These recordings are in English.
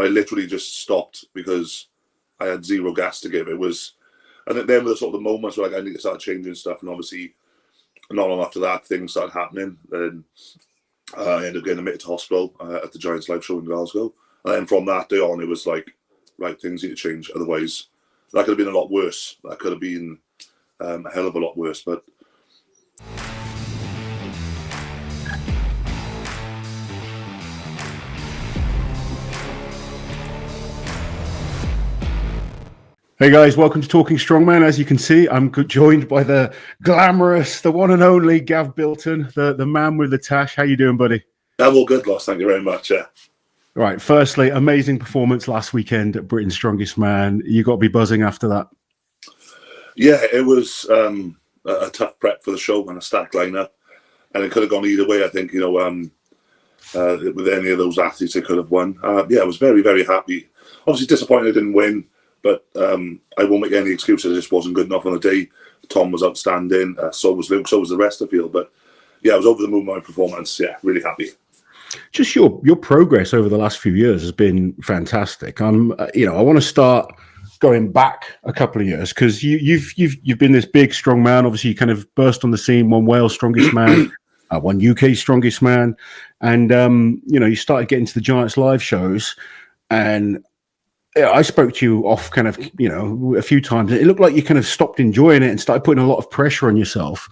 but I literally just stopped because I had zero gas to give. It was, and then were the sort of the moments where like I need to start changing stuff, and obviously not long after that things started happening, and I ended up getting admitted to hospital at the Giants live show in Glasgow, and then from that day on it was like, right, things need to change, otherwise that could have been a lot worse. That could have been a hell of a lot worse. But hey guys, welcome to Talking Strongman. As you can see, I'm joined by the glamorous, the one and only Gav Bilton, the man with the tash. How you doing, buddy? I'm all good, Loss. Thank you very much. Yeah. Right. Firstly, amazing performance last weekend at Britain's Strongest Man. You got to be buzzing after that. Yeah, it was a tough prep for the show and a stacked lineup, and it could have gone either way. I think with any of those athletes, they could have won. I was very, very happy. Obviously disappointed I didn't win. But I won't make any excuses. It just wasn't good enough on the day. Tom was outstanding. So was Luke. So was the rest of the field. But yeah, I was over the moon with my performance. Yeah, really happy. Just your progress over the last few years has been fantastic. I want to start going back a couple of years because you've been this big strong man. Obviously, you kind of burst on the scene. Won Wales Strongest Man, won UK Strongest Man, and you started getting to the Giants live shows and. Yeah, I spoke to you off kind of, a few times. It looked like you kind of stopped enjoying it and started putting a lot of pressure on yourself.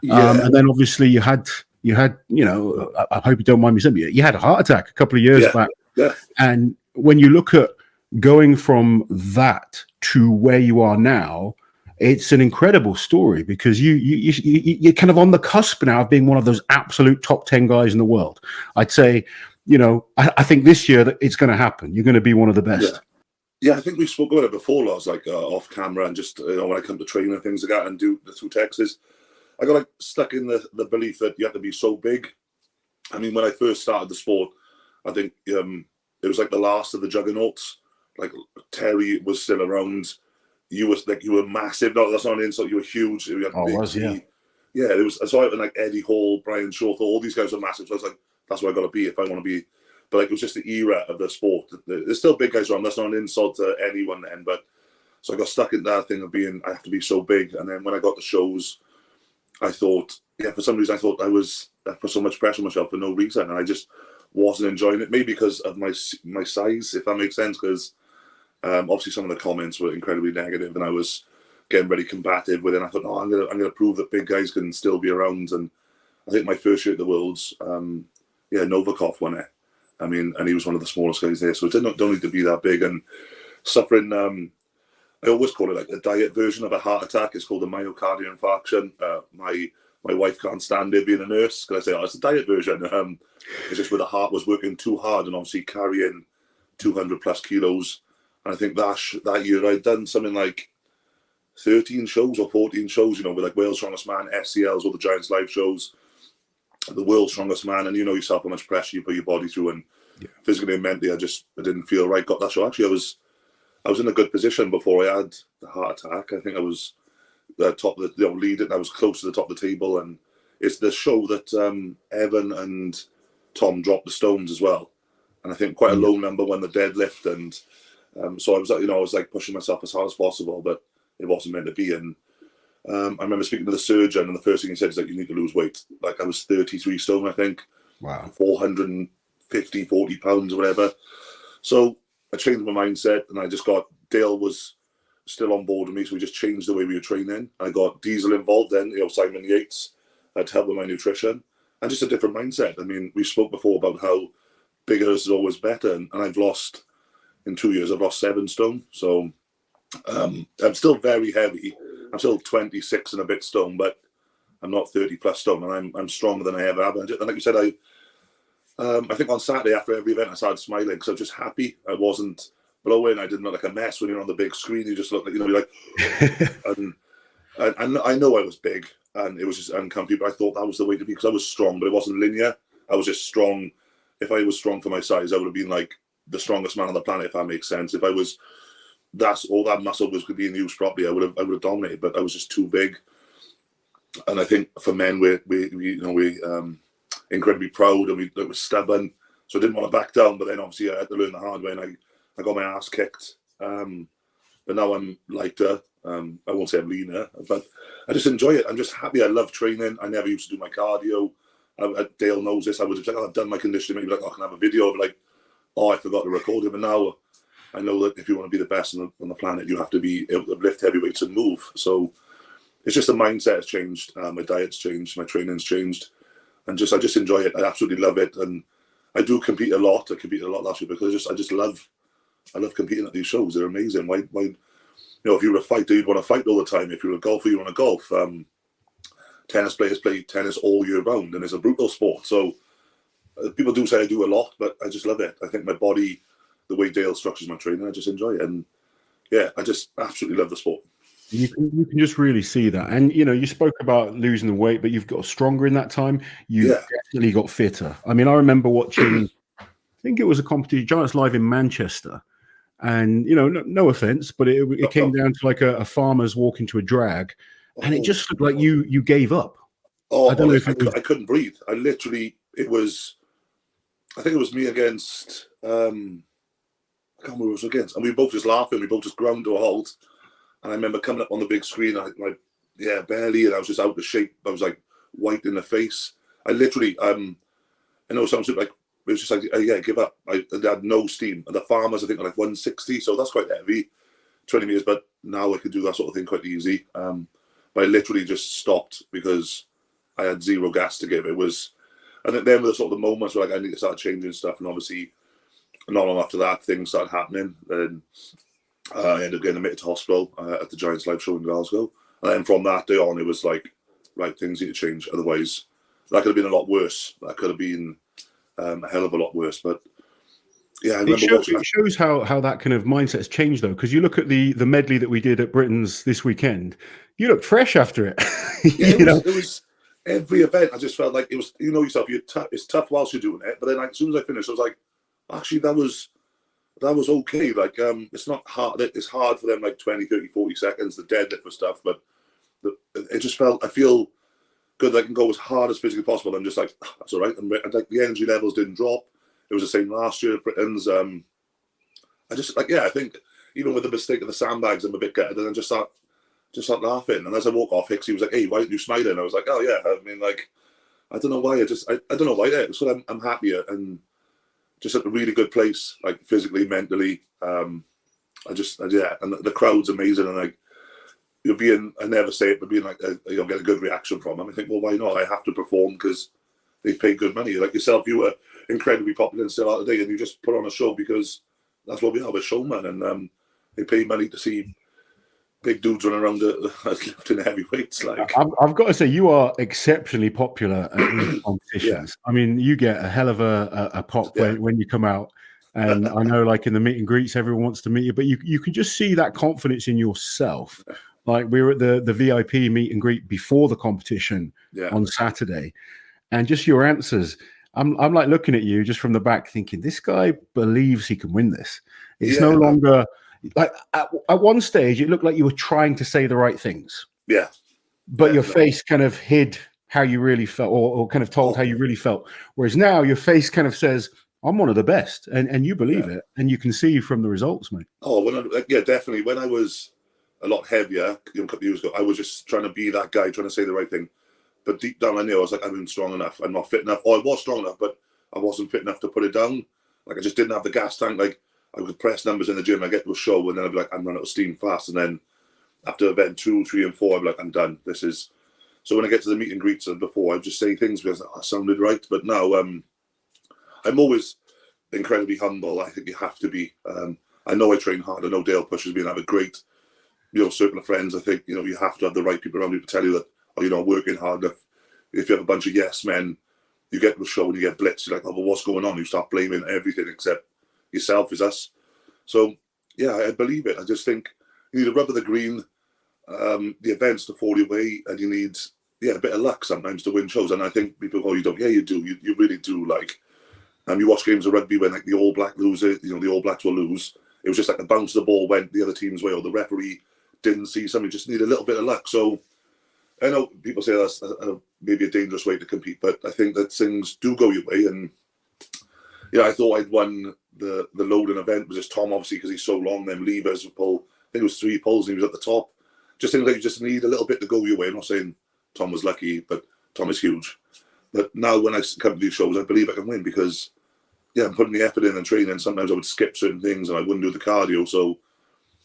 Yeah. And then obviously you had, I hope you don't mind me saying, you had a heart attack a couple of years back. Yeah. And when you look at going from that to where you are now, it's an incredible story because you're kind of on the cusp now of being one of those absolute top 10 guys in the world. I'd say, I think this year that it's going to happen. You're going to be one of the best. Yeah, I think we spoke about it before, Lars, like off camera and just, when I come to train and things like that and do through texts, I got stuck in the belief that you have to be so big. I mean, when I first started the sport, I think it was like the last of the juggernauts. Like Terry was still around. You were massive. No, that's not an insult. You were huge. You had Yeah, it was. So I had like Eddie Hall, Brian Shawthorne, all these guys were massive. So I was like, that's where I got to be if I want to be. But like, it was just the era of the sport. There's still big guys around. That's not an insult to anyone then. But so I got stuck in that thing of I have to be so big. And then when I got the shows, I thought, for some reason, I thought I put so much pressure on myself for no reason. And I just wasn't enjoying it. Maybe because of my size, if that makes sense. Because obviously some of the comments were incredibly negative and I was getting very combative with it. And I thought, no, I'm gonna prove that big guys can still be around. And I think my first year at the Worlds, Novikov won it. I mean, and he was one of the smallest guys there, so it don't need to be that big. And suffering, I always call it like a diet version of a heart attack. It's called a myocardial infarction. My wife can't stand it being a nurse because I say, it's a diet version. It's just where the heart was working too hard and obviously carrying 200 plus kilos. And I think that year I'd done something like 13 shows or 14 shows, with like Wales Strongest Man, SCLs, or the Giants live shows. The world's strongest man, and you know yourself how much pressure you put your body through, and physically and mentally, I didn't feel right. Got that show. Actually, I was in a good position before I had the heart attack. I think I was top of the lead, and I was close to the top of the table. And it's the show that Evan and Tom dropped the stones as well, and I think quite a low number when the deadlift, and so I was like pushing myself as hard as possible, but it wasn't meant to be. And I remember speaking to the surgeon, and the first thing he said is like, you need to lose weight. Like I was 33 stone, I think. Wow. 40 pounds or whatever. So I changed my mindset, and I just got, Dale was still on board with me, so we just changed the way we were training. I got Diesel involved then, Simon Yates, to help with my nutrition, and just a different mindset. I mean, we spoke before about how bigger is always better, and in 2 years, I've lost 7 stone. So I'm still very heavy. I'm still 26 and a bit stone, but I'm not 30 plus stone, and I'm stronger than I ever have. And like you said, I think on Saturday after every event I started smiling because I was just happy. I wasn't blowing. I didn't look like a mess when you're on the big screen. You just look like, you're like, and I know I was big and it was just uncomfy, but I thought that was the way to be because I was strong, but it wasn't linear. I was just strong. If I was strong for my size, I would have been like the strongest man on the planet, if that makes sense. If I was, all that muscle was being used properly, I would have dominated, but I was just too big. And I think for men, we incredibly proud, and we were stubborn, so I didn't want to back down. But then obviously I had to learn the hard way, and I got my ass kicked. But now I'm lighter. I won't say I'm leaner, but I just enjoy it. I'm just happy. I love training. I never used to do my cardio. Dale knows this. I would have said, I've done my conditioning. Maybe like, I can have a video of like, I forgot to record it. But now I know that if you want to be the best on the planet, you have to be able to lift heavy weights and move. So it's just the mindset has changed. My diet's changed. My training's changed. And I just enjoy it. I absolutely love it. And I do compete a lot. I competed a lot last year because I love competing at these shows. They're amazing. Why, if you were a fighter, you'd want to fight all the time. If you're a golfer, you want to golf. Tennis players play tennis all year round, and it's a brutal sport. So people do say I do a lot, but I just love it. I think my body, the way Dale structures my training, I just enjoy it. And yeah, I just absolutely love the sport. You can just really see that. And, you spoke about losing the weight, but you've got stronger in that time. You definitely got fitter. I mean, I remember watching, I think it was a competition, Giants Live in Manchester. And, no offense, but it came down to like a farmer's walking to a drag. And it just looked like you gave up. I don't know if I couldn't breathe. I think it was me against, I can't remember who it was against. And we were both just laughing. We both just ground to a halt. And I remember coming up on the big screen, barely, and I was just out of shape. I was like white in the face. I literally, I know it sounds like, it was just like, give up. I had no steam. And the farmers, I think, are like 160, so that's quite heavy, 20 meters. But now I could do that sort of thing quite easy. But I literally just stopped because I had zero gas to give. And then were sort of the moments where I need to start changing stuff. And obviously, not long after that, things started happening. And I ended up getting admitted to hospital at the Giants Live show in Glasgow. And then from that day on, it was like, right, things need to change. Otherwise, that could have been a lot worse. That could have been a hell of a lot worse. But yeah, I remember watching that. It shows how that kind of mindset has changed, though, because you look at the medley that we did at Britain's this weekend. You look fresh after it. It was every event. I just felt like it was. You know yourself. It's tough whilst you're doing it, but then as soon as I finished, I was like, actually, that was okay. Like, it's not hard. It's hard for them, like 20, 30, 40 seconds, the deadlift for stuff. But it just felt. I feel good. I can go as hard as physically possible. I'm just like, that's all right. And like the energy levels didn't drop. It was the same last year at Britain's. I just I think even with the mistake of the sandbags, I'm a bit gutted, and then just start laughing. And as I walk off, Hicks, he was like, "Hey, why aren't you smiling?" I was like, "Oh yeah." I mean, like, I don't know why. I don't know why. Yeah, so I'm happier and just at a really good place, like physically, mentally. And the crowd's amazing, and like I never say it, but being like, you'll get a good reaction from them. I think, well, why not? I have to perform because they've paid good money. Like yourself, you were incredibly popular and still are today, and you just put on a show because that's what we are, we're showmen, and they pay money to see big dudes running around lifting heavy weights. Like, I've got to say, you are exceptionally popular at these competitions. I mean, you get a hell of a pop when you come out, and I know, like in the meet and greets, everyone wants to meet you, but you can just see that confidence in yourself. Like, we were at the VIP meet and greet before the competition on Saturday, and just your answers. I'm like looking at you just from the back, thinking this guy believes he can win this. It's no longer like at one stage it looked like you were trying to say the right things. Yeah, but your face kind of hid how you really felt, or kind of told how you really felt. Whereas now your face kind of says, "I'm one of the best," and you believe it, and you can see from the results, mate. Definitely. When I was a lot heavier, a couple of years ago, I was just trying to be that guy, trying to say the right thing. But deep down, I knew I was like, I'm not strong enough. I'm not fit enough. Or I was strong enough, but I wasn't fit enough to put it down. Like, I just didn't have the gas tank. Like, I would press numbers in the gym. I get to a show, and then I'd be like, I'm running out of steam fast. And then after event 2, 3, and 4, I'd be like, I'm done. So when I get to the meet and greets and before, I just say things because that sounded right. But now I'm always incredibly humble. I think you have to be. I know I train hard. I know Dale pushes me, and I have a great, circle of friends. I think, you have to have the right people around you to tell you that, you're not working hard enough. If you have a bunch of yes men, you get to a show and you get blitzed. You're like, oh, well, what's going on? You start blaming everything except yourself is us. So, yeah, I believe it. I just think you need a rub of the green, the events to fall your way, and you need, a bit of luck sometimes to win shows. And I think people go, you don't. Yeah, you do. You really do. Like, you watch games of rugby when, like, the All Black lose it, the All Blacks will lose. It was just like the bounce of the ball went the other team's way, or the referee didn't see something. Just need a little bit of luck. So, I know people say that's maybe a dangerous way to compete, but I think that things do go your way. And I thought I'd won the loading event was just Tom, obviously, because he's so long, them levers would pull. I think it was 3 pulls and he was at the top. Just things like you just need a little bit to go your way. I'm not saying Tom was lucky, but Tom is huge. But now when I come to these shows, I believe I can win because, yeah, I'm putting the effort in and training. Sometimes I would skip certain things and I wouldn't do the cardio. So,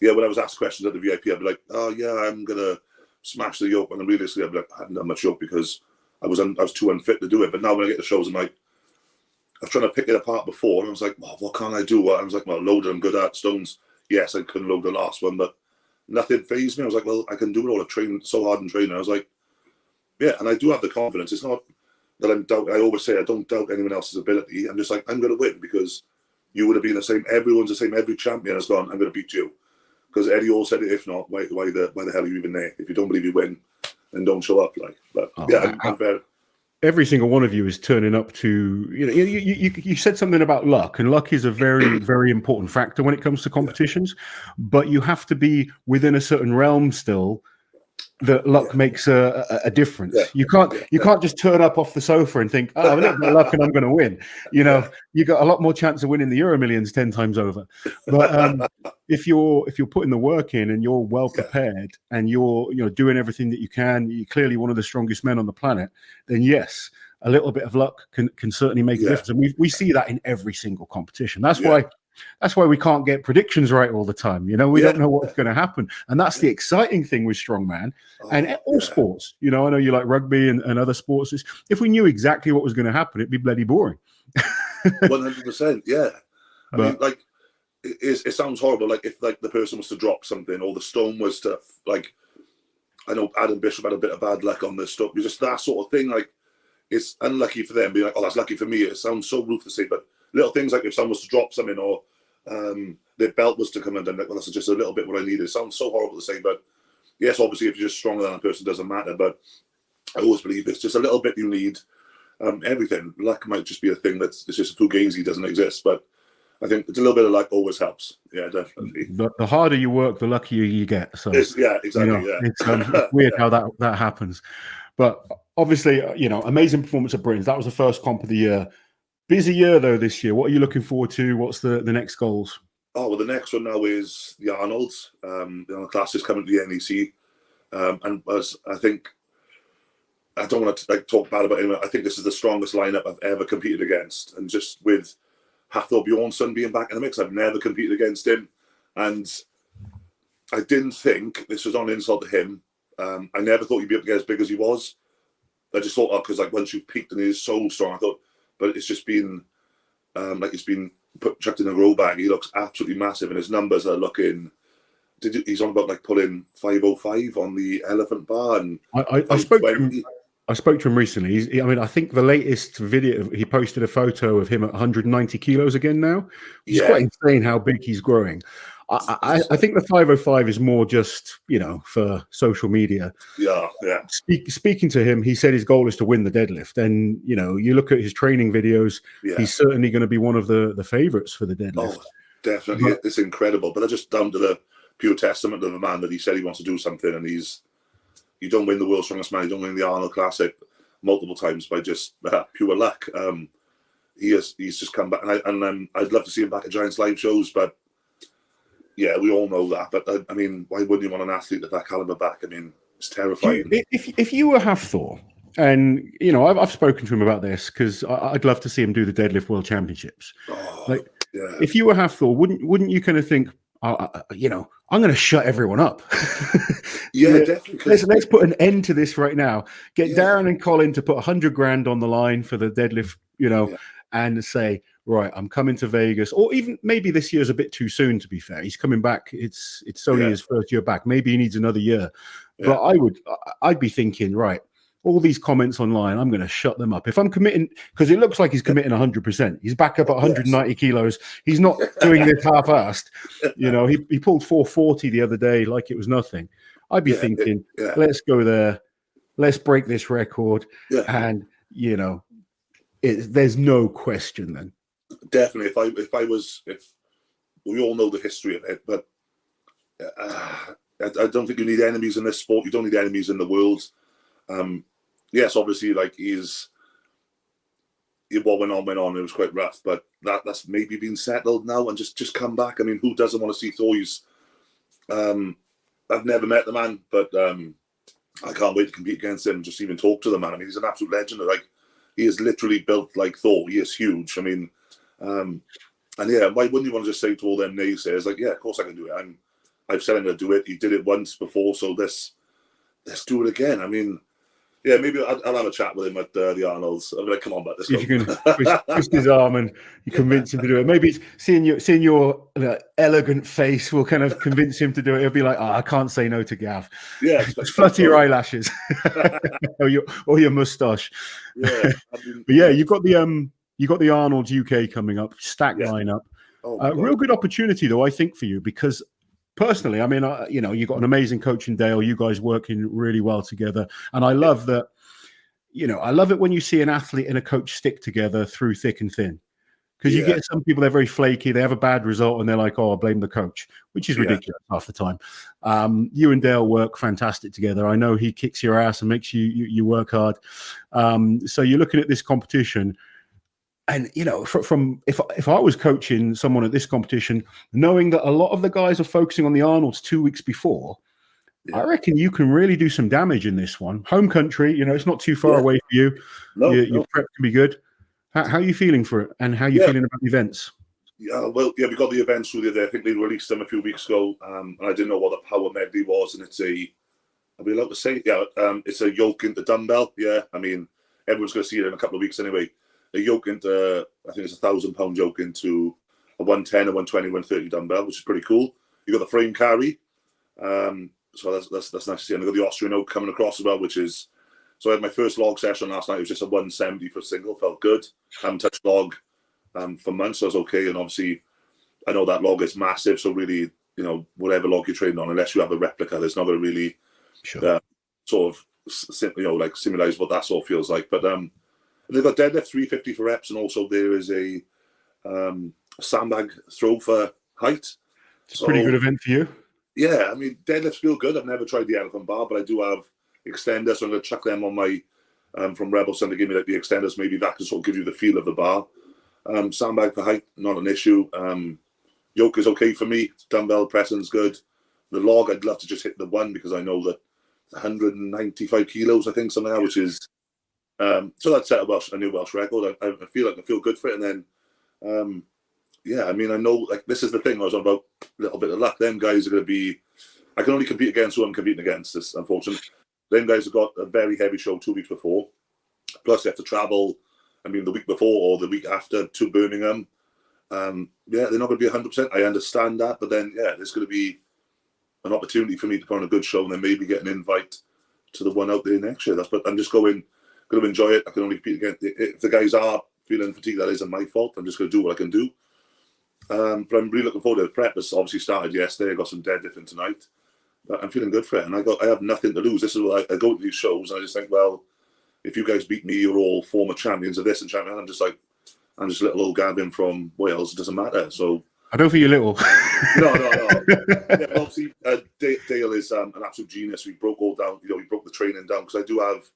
yeah, when I was asked questions at the VIP, I'd be like, oh, yeah, I'm going to smash the yoke. And realistically, I'd be like, I haven't done much yoke because I was too unfit to do it. But now when I get the shows, I'm like, I was trying to pick it apart before. And I was like, well, what can't I do? I was like, well, loaded, I'm good at stones. Yes, I couldn't load the last one, but nothing fazed me. I was like, well, I can do it all. I've trained so hard in training. I was like, yeah, and I do have the confidence. It's not that I always say I don't doubt anyone else's ability. I'm just like, I'm going to win because you would have been the same. Everyone's the same. Every champion has gone, I'm going to beat you. Because Eddie all said it. If not, why the hell are you even there? If you don't believe you win, then don't show up. Like, but yeah, I'm very. Every single one of you is turning up to, you said something about luck, and luck is a very, very important factor when it comes to competitions, but you have to be within a certain realm still that luck makes a difference. You can't just turn up off the sofa and think, oh, a little bit of luck and I'm going to win. You got a lot more chance of winning the Euro Millions 10 times over. But if you're putting the work in and you're well prepared and you're doing everything that you can, you're clearly one of the strongest men on the planet, then yes, a little bit of luck can certainly make a difference. And we see that in every single competition. That's why we can't get predictions right all the time. We don't know what's going to happen. And that's the exciting thing with Strongman and all sports. I know you like rugby and other sports. If we knew exactly what was going to happen, it'd be bloody boring. 100%. Yeah. I mean, like, it sounds horrible. Like, if like the person was to drop something or the stone was to, like, I know Adam Bishop had a bit of bad luck on this stuff. It's just that sort of thing. Like, it's unlucky for them. Be like, oh, that's lucky for me. It sounds so ruthlessly, but little things like if someone was to drop something or their belt was to come and like, well, that's just a little bit what I needed. It sounds so horrible to say, but yes, obviously, if you're just stronger than a person, it doesn't matter. But I always believe it's just a little bit you need. Everything. Luck might just be a thing it's just a fugazi, doesn't exist. But I think it's a little bit of luck always helps. Yeah, definitely. The harder you work, the luckier you get. So yeah, exactly. It's weird how that happens. But obviously, amazing performance at Britain's. That was the first comp of the year. Busy year though this year. What are you looking forward to? What's the next goals? Oh well, the next one now is the Arnold's. The Arnold class is coming to the NEC, and as I think, I don't want to talk bad about anyone. I think this is the strongest lineup I've ever competed against, and just with Hathor Bjornsson being back in the mix, I've never competed against him, and I didn't think this was on insult to him. I never thought he'd be able to get as big as he was. I just thought, because like once you've peaked and he's so strong, I thought. But it's just been like he's been chucked in a row bag. He looks absolutely massive, and his numbers are looking. He's on about like pulling 505 on the elephant bar, and I spoke to him. I spoke to him recently. I think the latest video he posted a photo of him at 190 kilos again now. It's quite insane how big he's growing. I think the 505 is more just for social media. Yeah. Speaking to him, he said his goal is to win the deadlift, and you look at his training videos. He's certainly going to be one of the favorites for the deadlift. Oh, definitely, it's incredible. But that's just down to the pure testament of the man that he said he wants to do something, and you don't win the world's strongest man, you don't win the Arnold Classic multiple times by just pure luck. He's just come back, and I'd love to see him back at Giants live shows, but. Yeah, we all know that, but I mean, why wouldn't you want an athlete of that caliber back? I mean, it's terrifying. If you were Hathor, and I've spoken to him about this because I'd love to see him do the deadlift world championships. If you were Hathor, wouldn't you kind of think, I'm going to shut everyone up? Definitely. Let's put an end to this right now. Get Darren and Colin to put 100 grand on the line for the deadlift, and say, right, I'm coming to Vegas, or even maybe this year's a bit too soon. To be fair, he's coming back. It's only his first year back. Maybe he needs another year. But I'd be thinking, right, all these comments online, I'm going to shut them up. If I'm committing, because it looks like he's committing 100%. He's back up at 190 kilos. He's not doing this half-assed. He pulled 440 the other day like it was nothing. I'd be thinking, let's go there. Let's break this record. And, there's no question then. Definitely. If we all know the history of it, but I don't think you need enemies in this sport. You don't need enemies in the world. Yes, obviously, like what went on. It was quite rough, but that's maybe been settled now and just come back. I mean, who doesn't want to see Thor's? I've never met the man, but I can't wait to compete against him. Just even talk to the man. I mean, he's an absolute legend. Like, he is literally built like Thor. He is huge. I mean, and yeah, why wouldn't you want to just say to all them naysayers, like, yeah, of course I can do it. I've said I'm going to do it. He did it once before, so let's do it again. I mean, yeah, maybe I'll have a chat with him at the Arnold's. I'll be like, come on, but let's go. If you can twist his arm and you convince him to do it, maybe seeing your elegant face will kind of convince him to do it. He'll be like, "Oh, I can't say no to Gav." Yeah, just flutter your eyelashes or your moustache. Yeah, but yeah, you've got the Arnold UK coming up, stack lineup. Oh, real good opportunity though, I think, for you, because personally, I mean, you've got an amazing coach in Dale. You guys working really well together, and I love that. I love it when you see an athlete and a coach stick together through thick and thin, because you get some people, they're very flaky. They have a bad result and they're like, "Oh, I blame the coach," which is ridiculous half the time. You and Dale work fantastic together. I know he kicks your ass and makes you work hard. So you're looking at this competition. And from if I was coaching someone at this competition, knowing that a lot of the guys are focusing on the Arnolds 2 weeks before, I reckon you can really do some damage in this one. Home country, it's not too far away for you. Your prep can be good. How are you feeling for it, and how are you feeling about the events? Yeah, well, we got the events through the other day. I think they released them a few weeks ago, and I didn't know what the power medley was, and it's are we allowed to say? Yeah, it's a yoke into dumbbell. Yeah, I mean, everyone's going to see it in a couple of weeks anyway. A yoke into, I think it's a 1,000-pound yoke into a 110, a 120, 130 dumbbell, which is pretty cool. You got the frame carry, so that's nice to see. And I got the Austrian oak coming across as well, so I had my first log session last night. It was just a 170 for a single, felt good. Haven't touched log for months, so I was okay. And obviously, I know that log is massive, so really, whatever log you're training on, unless you have a replica, there's not going to really sort of like simulate what that sort of feels like. But they've got deadlift 350 for reps, and also there is a sandbag throw for height. It's a pretty good event for you. Yeah, I mean, deadlifts feel good. I've never tried the elephant bar, but I do have extenders, so I'm going to chuck them on my from Rebel Sun to give me like the extenders. Maybe that can sort of give you the feel of the bar. Sandbag for height, not an issue. Yoke is okay for me. Dumbbell pressing's good. The log, I'd love to just hit the one, because I know that 195 kilos, I think, something like that, which is so that set a new Welsh record. I feel good for it. And then I mean, I know, like, this is the thing I was on about, a little bit of luck. Them guys are going to be, I can only compete against who I'm competing against. This, unfortunately, them guys have got a very heavy show 2 weeks before, plus they have to travel, I mean, the week before or the week after to Birmingham. They're not going to be 100%. I understand that, but then there's going to be an opportunity for me to put on a good show and then maybe get an invite to the one out there next year. But I'm just going to enjoy it. I can only compete against, if the guys are feeling fatigued, that isn't my fault. I'm just going to do what I can do. But I'm really looking forward to the prep. It's obviously started yesterday. I got some deadlifting tonight. But I'm feeling good for it, and I have nothing to lose. This is what I go to these shows, and I just think, well, if you guys beat me, you're all former champions of this and champion. I'm just little old Gavin from Wales. It doesn't matter. So I don't think you're little. No. Yeah, obviously, Dale is an absolute genius. We broke all down. We broke the training down, because I do have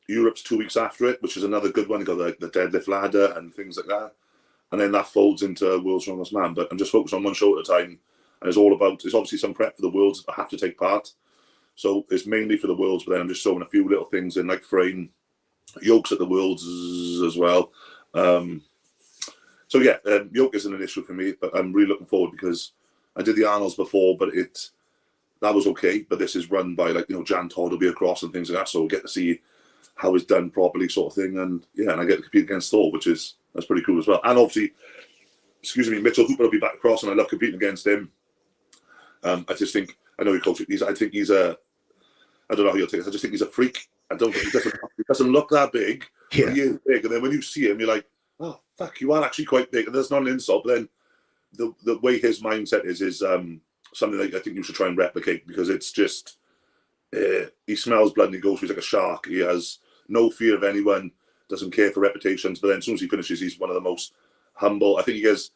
Europe's 2 weeks after it, which is another good one. You got the deadlift ladder and things like that. And then that folds into World's Strongest Man. But I'm just focused on one show at a time. And it's obviously some prep for the Worlds. I have to take part. So it's mainly for the Worlds, but then I'm just throwing a few little things in, like frame, yokes at the Worlds as well. Yoke isn't an issue for me, but I'm really looking forward, because I did the Arnolds before, but that was okay. But this is run by, Jan Todd will be across and things like that. So we'll get to see how it's done properly, sort of thing. And I get to compete against Thor, that's pretty cool as well. And obviously, Mitchell Hooper will be back across, and I love competing against him. I just think, I know he coaches. I think he's I don't know how you'll take it. I just think he's a freak. I don't think he doesn't look that big. Yeah. But he is big, and then when you see him, you're like, oh fuck, you are actually quite big. And that's not an insult. But then the way his mindset is something that I think you should try and replicate, because it's just he smells blood and he goes through, he's like a shark. He has no fear of anyone, doesn't care for reputations. But then as soon as he finishes, he's one of the most humble. I think he gets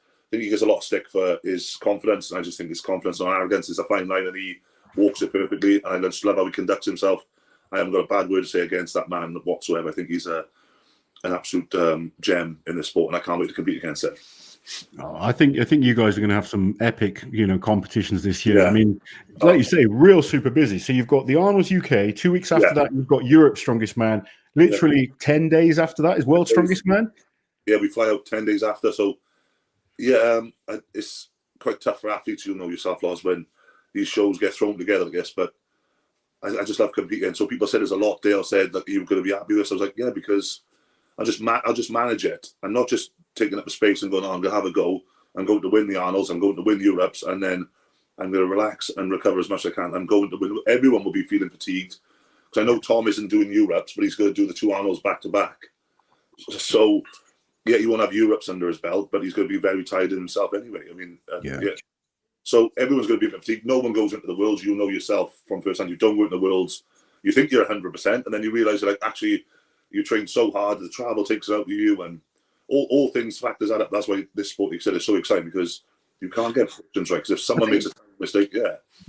a lot of stick for his confidence, and I just think his confidence and arrogance is a fine line, and he walks it perfectly. And I just love how he conducts himself. I haven't got a bad word to say against that man whatsoever. I think he's a an absolute gem in the sport, and I can't wait to compete against it. Oh, I think you guys are going to have some epic, competitions this year. Yeah. I mean, like you say, real super busy. So you've got the Arnold's UK. 2 weeks after that, you've got Europe's Strongest Man. Literally 10 days after that is World's Strongest Man. Yeah, we fly out 10 days after. So yeah, it's quite tough for athletes. You know yourself, Loz, when these shows get thrown together, I guess. But I just love competing. So people said there's a lot. Dale said that you're going to be happy with this. I was like, yeah, because I'll just manage it. I'm not just taking up the space and going, oh, I'm going to have a go. I'm going to win the Arnolds. I'm going to win Europes. And then I'm going to relax and recover as much as I can. I'm going to win. Everyone will be feeling fatigued. Because I know Tom isn't doing Europes, but he's going to do the 2 Arnolds back to back. So, yeah, he won't have Europes under his belt, but he's going to be very tired in himself anyway. I mean, yeah. So everyone's going to be fatigued. No one goes into the Worlds. You know yourself from first hand. You don't go into the Worlds. You think you're 100%, and then you realise that actually you train so hard, the travel takes it out of you, and all things factors add up. That's why this sport, like you said, is so exciting, because you can't get predictions right. Because if someone makes a mistake,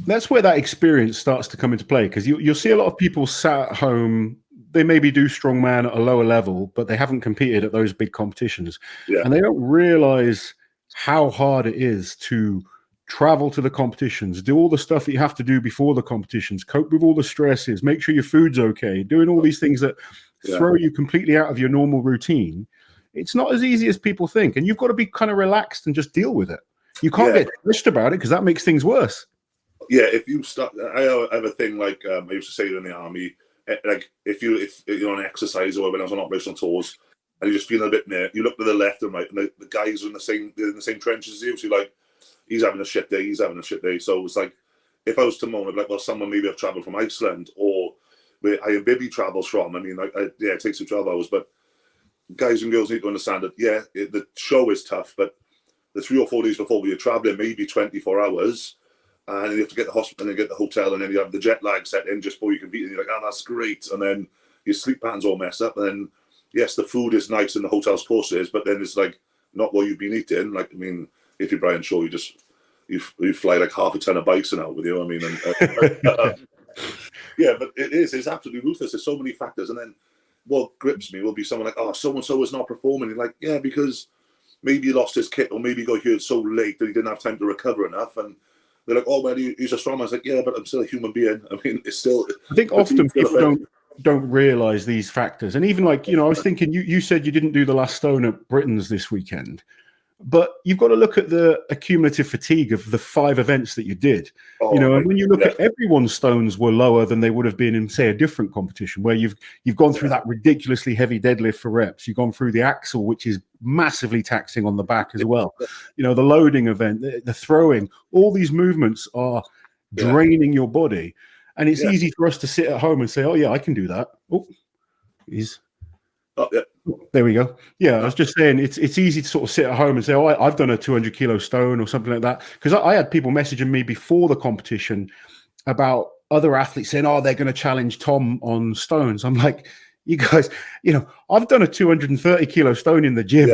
that's where that experience starts to come into play. Because you'll see a lot of people sat at home. They maybe do strongman at a lower level, but they haven't competed at those big competitions, and they don't realize how hard it is to travel to the competitions, do all the stuff that you have to do before the competitions, cope with all the stresses, make sure your food's okay, doing all these things that throw you completely out of your normal routine. It's not as easy as people think, and you've got to be kind of relaxed and just deal with it. You can't get stressed about it, because that makes things worse. Yeah, if you start, I have a thing like I used to say in the army, like if you're on exercise or when I was on operational tours, and you just feel a bit near, you look to the left and right, and the guys are in the same trenches as you. So you're like, he's having a shit day, he's having a shit day. So it's like, if I was to moan, I'd be like, well, someone maybe have travelled from Iceland, or where Ian Bibby travels from. I mean, it takes you 12 hours, but guys and girls need to understand that, the show is tough, but the 3 or 4 days before you're travelling, maybe 24 hours, and you have to get the hospital and get the hotel, and then you have the jet lag set in just before you compete, and you're like, oh, that's great. And then your sleep patterns all messed up, and then, yes, the food is nice and the hotel's courses, but then it's like not what you've been eating. Like, I mean, if you're Brian Shaw, you fly like half a ton of bison out with you. I mean, but it's absolutely ruthless. There's so many factors, and then what grips me will be someone like, oh, so and so is not performing. You're like, yeah, because maybe he lost his kit, or maybe he got hurt so late that he didn't have time to recover enough. And they're like, oh, well, he's a strong man. I was like, yeah, but I'm still a human being. I mean, it's still. I think often people don't realize these factors. And even like, I was thinking, you said you didn't do the last stone at Britain's this weekend, but you've got to look at the accumulative fatigue of the 5 events that you did. And when you look at everyone's stones were lower than they would have been in, say, a different competition, where you've gone through that ridiculously heavy deadlift for reps. You've gone through the axle, which is massively taxing on the back as well. The loading event, the throwing, all these movements are draining your body. And it's easy for us to sit at home and say, oh, yeah, I can do that. There we go. Yeah, I was just saying it's easy to sort of sit at home and say, oh, I've done a 200 kilo stone or something like that. Because I had people messaging me before the competition about other athletes saying, oh, they're going to challenge Tom on stones. I'm like, you guys, I've done a 230 kilo stone in the gym,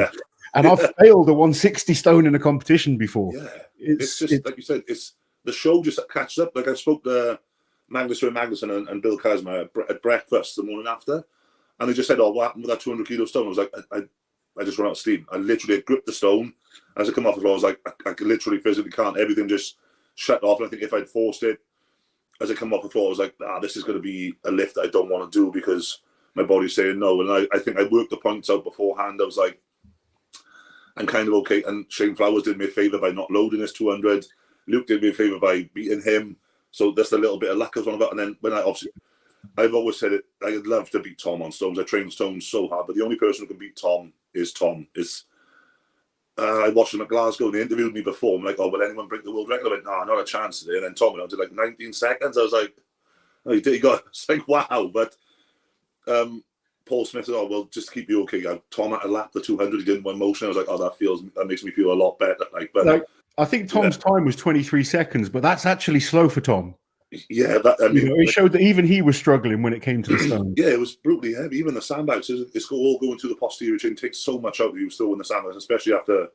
and I've failed a 160 stone in a competition before. Yeah, it's just like you said, it's the show just catches up. Like I spoke to Magnus Magnuson and Bill Kazma at breakfast the morning after. And they just said, oh, what happened with that 200 kilo stone? I was like, I just ran out of steam. I literally gripped the stone. As I come off the floor, I was like, I literally physically can't. Everything just shut off. And I think if I'd forced it, as I come off the floor, I was like, this is going to be a lift that I don't want to do, because my body's saying no. And I think I worked the points out beforehand. I was like, I'm kind of okay. And Shane Flowers did me a favour by not loading his 200. Luke did me a favour by beating him. So that's a little bit of luck I was on about. And then when I've always said it, I'd love to beat Tom on stones. I train stones so hard, but the only person who can beat Tom is Tom. I watched him at Glasgow, and they interviewed me before. I'm like, oh, will anyone break the world record? I went, no, not a chance today. And then Tom went on to like 19 seconds. I was like, oh, he did. He got. It's like, wow. But Paul Smith said, oh, well, just to keep you okay. Tom had to lap the 200. He didn't one motion. I was like, oh, that makes me feel a lot better. I think Tom's time was 23 seconds, but that's actually slow for Tom. Yeah, it showed that even he was struggling when it came to the stones. Yeah, it was brutally heavy. Even the sandbags, it's all going through the posterior chain. Takes so much out of you still in the sandbags, especially after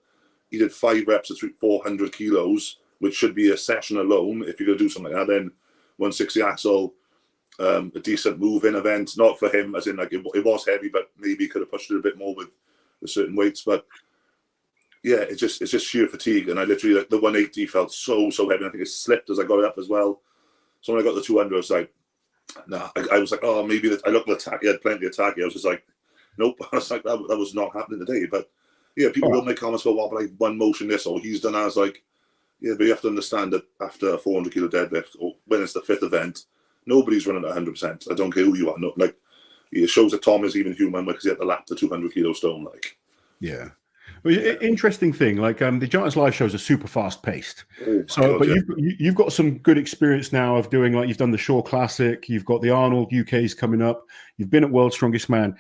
he did 5 reps at 400 kilos, which should be a session alone if you're going to do something like that. Then 160 axle, a decent move-in event. Not for him, as in like it was heavy, but maybe he could have pushed it a bit more with the certain weights. But yeah, it's just sheer fatigue, and I literally, like, the 180 felt so heavy. I think it slipped as I got it up as well. So when I got the 200, I was like, nah. I was like, oh, maybe I looked at the tacky. He had plenty of tacky. I was just like, nope. I was like, that was not happening today. But yeah, people will make comments, go, well, but I one motion this, or he's done that. I was like, yeah, but you have to understand that after a 400 kilo deadlift, or when it's the 5th event, nobody's running at 100%. I don't care who you are. No, like, it shows that Tom is even human because he had to lap the 200 kilo stone. Like, yeah. Well, interesting thing, like the Giants live shows are super fast paced. But you've got some good experience now of doing, like, you've done the Shaw Classic, you've got the Arnold UK's coming up, you've been at World's Strongest Man.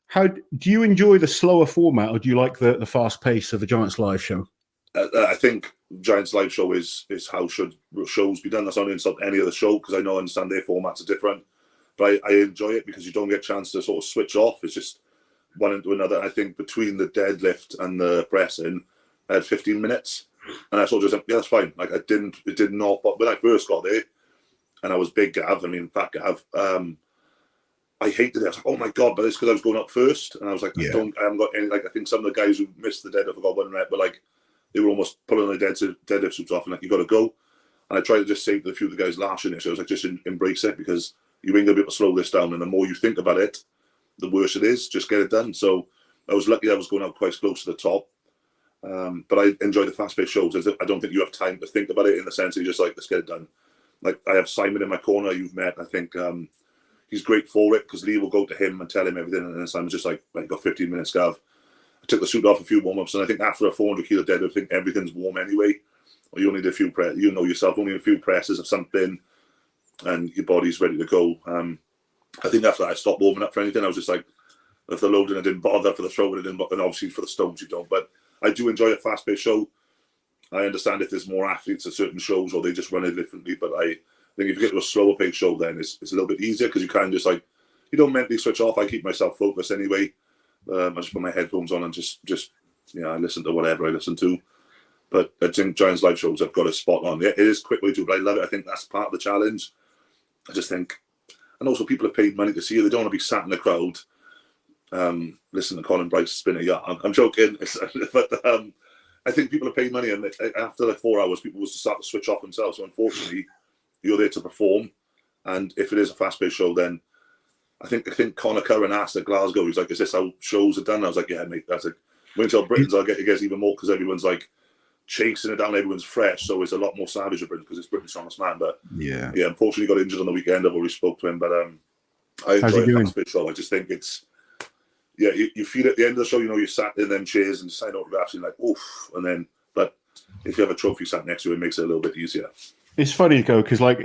How do you enjoy the slower format, or do you like the fast pace of the Giants live show? I think Giants live show is how shows be done. That's not to insult any other show, because I understand their formats are different, but I enjoy it because you don't get a chance to sort of switch off. It's just one into another. I think between the deadlift and the pressing, I had 15 minutes, and I sort of just, yeah, that's fine. Like, it did not. But when I first got there, and I was big Gav, fat Gav, I hated it. I was like, oh my god! But it's because I was going up first, and I was like, I haven't got any. Like, I think some of the guys who missed the deadlift got 1 rep, but like, they were almost pulling the deadlift suits off, and like, you got to go. And I tried to just say to a few of the guys lashing it, so I was like, just embrace it, because you ain't gonna be able to slow this down, and the more you think about it, the worse it is. Just get it done. So I was lucky I was going out quite close to the top. But I enjoy the fast-paced shows. I don't think you have time to think about it, in the sense that you're just like, let's get it done. Like, I have Simon in my corner, you've met. I think he's great for it, because Lee will go to him and tell him everything, and then Simon's just like, right, got 15 minutes, Gav. I took the suit off, a few warm-ups, and I think after a 400 kilo deadlift, I think everything's warm anyway. Or you only need a few yourself, only a few presses of something, and your body's ready to go. I think after that, I stopped warming up for anything. I was just like, if the loading, I didn't bother. For the throwing, I didn't bother. And obviously for the stones, you don't. But I do enjoy a fast-paced show. I understand if there's more athletes at certain shows, or they just run it differently. But I think if you get to a slower-paced show, then it's a little bit easier, because you can just, like, you don't mentally switch off. I keep myself focused anyway. I just put my headphones on and just I listen to whatever I listen to. But I think Giants live shows have got a spot on. Yeah, it is quick way to, but I love it. I think that's part of the challenge. I just think, and also people have paid money to see you. They don't want to be sat in the crowd, listening to Colin Bryce spin a yarn. I'm joking, but I think people have paid money, and after like 4 hours, people will start to switch off themselves. So unfortunately, you're there to perform, and if it is a fast-paced show, then I think Conor Curran asked at Glasgow, he's like, is this how shows are done? I was like, yeah, mate, that's like, wait until Britain's, it gets even more, because everyone's like chasing it down, everyone's fresh, so it's a lot more savage at Britain, because it's Britain's strongest man. But yeah, unfortunately got injured on the weekend. I've already spoke to him, but I enjoy a fast-paced show. I just think it's, you feel at the end of the show, you sat in them chairs and sign autographs, and like, oof, and then, but if you have a trophy sat next to you, it makes it a little bit easier. It's funny, though, because like,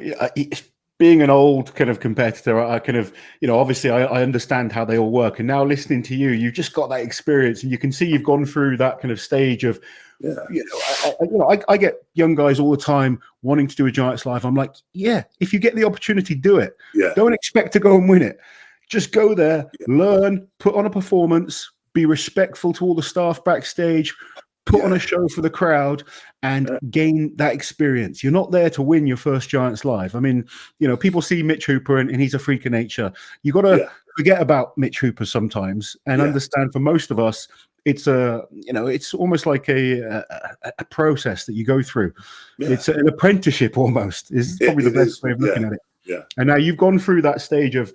being an old kind of competitor, I kind of, obviously I understand how they all work. And now listening to you, you've just got that experience, and you can see you've gone through that kind of stage of, I get young guys all the time wanting to do a Giants live. I'm like, yeah, if you get the opportunity, do it. Yeah. Don't expect to go and win it. Just go there, learn, put on a performance, be respectful to all the staff backstage, put on a show for the crowd, and gain that experience. You're not there to win your first Giants live. I mean, people see Mitch Hooper and he's a freak of nature. You got to forget about Mitch Hooper sometimes and understand, for most of us, it's it's almost like a process that you go through. Yeah. It's an apprenticeship almost, is probably the best way of looking at it. Yeah. And now you've gone through that stage of,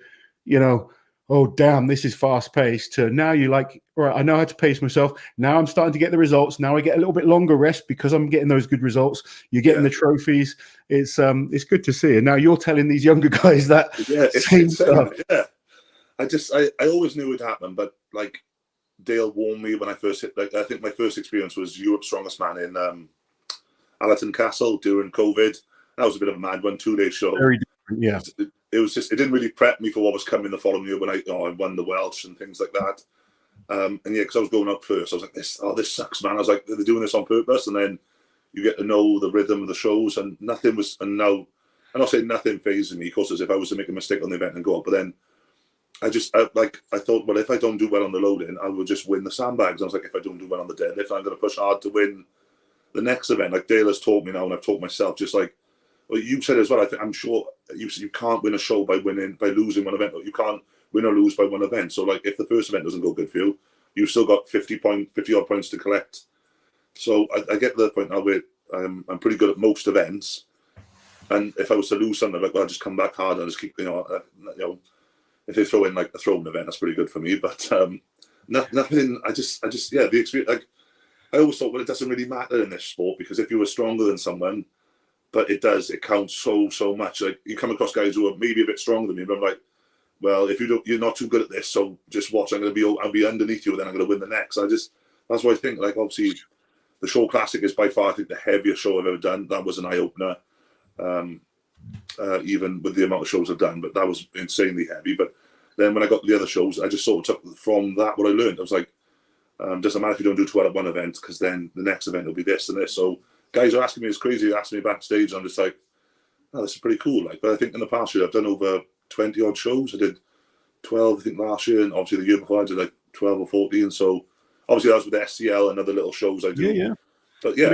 oh, damn, this is fast paced, to now you're like, all right, I know how to pace myself. Now I'm starting to get the results. Now I get a little bit longer rest because I'm getting those good results. You're getting the trophies. It's good to see. And now you're telling these younger guys that same stuff. Yeah. I always knew it would happen, but like Dale warned me when I first hit, like, I think my first experience was Europe's Strongest Man in Allerton Castle during COVID. That was a bit of a mad one, 2-day show. Very different, yeah. It didn't really prep me for what was coming the following year when I won the Welsh and things like that. And because I was going up first, I was like, this sucks, man. I was like, they're doing this on purpose. And then you get to know the rhythm of the shows, and nothing was, and now, I'm not saying nothing phases me, of course, as if I was to make a mistake on the event and go up. But then I thought, well, if I don't do well on the loading, I will just win the sandbags. I was like, if I don't do well on the deadlift, I'm going to push hard to win the next event. Like Dale has taught me now, and I've taught myself, just like, well, you said as well. I'm sure you can't win a show by losing one event. Or you can't win or lose by one event. So like, if the first event doesn't go good for you, you've still got 50 odd points to collect. So I get to the point now where I'm pretty good at most events. And if I was to lose something, like, well, I'll just come back hard and just keep, if they throw in like a throwing event, that's pretty good for me. But nothing. I just the experience. Like, I always thought, well, it doesn't really matter in this sport, because if you were stronger than someone, but it does. It counts so much. Like, you come across guys who are maybe a bit stronger than me, but I'm like, well, if you're not too good at this, so just watch. I'll be underneath you, and then I'm going to win the next. That's why I think, like, obviously, the Show Classic is by far, I think, the heaviest show I've ever done. That was an eye opener, even with the amount of shows I've done. But that was insanely heavy. But then when I got to the other shows, I just sort of took from that what I learned. I was like, doesn't matter if you don't do too well at one event, because then the next event will be this and this. So guys are asking me, it's crazy, they asked me backstage, and I'm just like, oh, this is pretty cool. Like, but I think in the past year I've done over 20 odd shows. I did 12, I think, last year, and obviously the year before I did like 12 or 14. So obviously that was with the SCL and other little shows I do. Yeah. But yeah,